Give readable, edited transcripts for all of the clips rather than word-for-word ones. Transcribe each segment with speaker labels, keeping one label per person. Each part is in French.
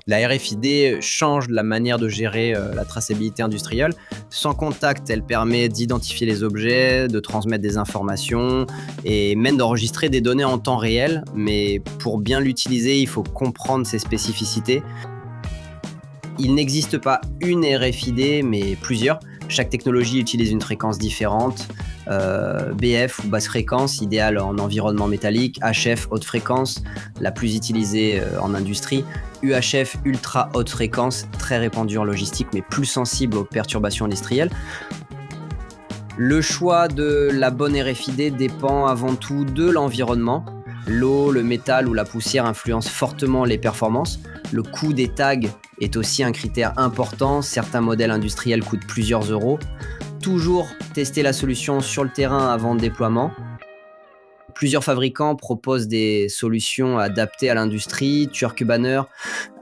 Speaker 1: La RFID change la manière de gérer la traçabilité industrielle. Sans contact, elle permet d'identifier les objets, de transmettre des informations et même d'enregistrer des données en temps réel. Mais pour bien l'utiliser, il faut comprendre ses spécificités. Il n'existe pas une RFID, mais plusieurs. Chaque technologie utilise une fréquence différente. BF ou basse fréquence, idéale en environnement métallique. HF, haute fréquence, la plus utilisée en industrie. UHF, ultra haute fréquence, très répandue en logistique, mais plus sensible aux perturbations industrielles. Le choix de la bonne RFID dépend avant tout de l'environnement. L'eau, le métal ou la poussière influencent fortement les performances. Le coût des tags est aussi un critère important. Certains modèles industriels coûtent plusieurs euros. Toujours tester la solution sur le terrain avant le déploiement. Plusieurs fabricants proposent des solutions adaptées à l'industrie. Turkbanner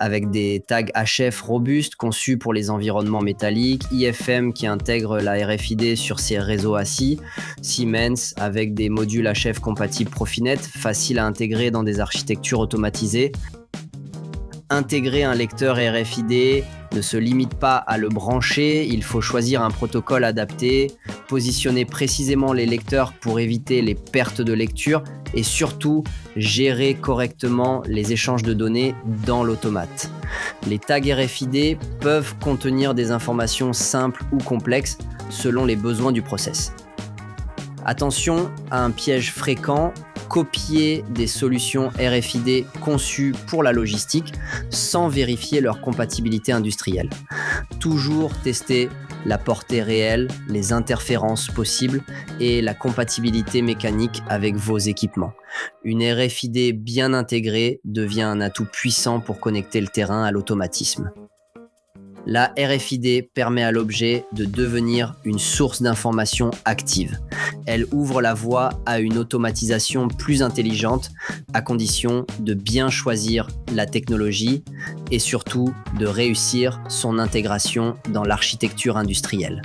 Speaker 1: avec des tags HF robustes conçus pour les environnements métalliques. IFM qui intègre la RFID sur ses réseaux assis. Siemens avec des modules HF compatibles Profinet, faciles à intégrer dans des architectures automatisées. Intégrer un lecteur RFID ne se limite pas à le brancher, il faut choisir un protocole adapté, positionner précisément les lecteurs pour éviter les pertes de lecture et surtout gérer correctement les échanges de données dans l'automate. Les tags RFID peuvent contenir des informations simples ou complexes selon les besoins du process. Attention à un piège fréquent, copier des solutions RFID conçues pour la logistique sans vérifier leur compatibilité industrielle. Toujours tester la portée réelle, les interférences possibles et la compatibilité mécanique avec vos équipements. Une RFID bien intégrée devient un atout puissant pour connecter le terrain à l'automatisme. La RFID permet à l'objet de devenir une source d'information active. Elle ouvre la voie à une automatisation plus intelligente, à condition de bien choisir la technologie et surtout de réussir son intégration dans l'architecture industrielle.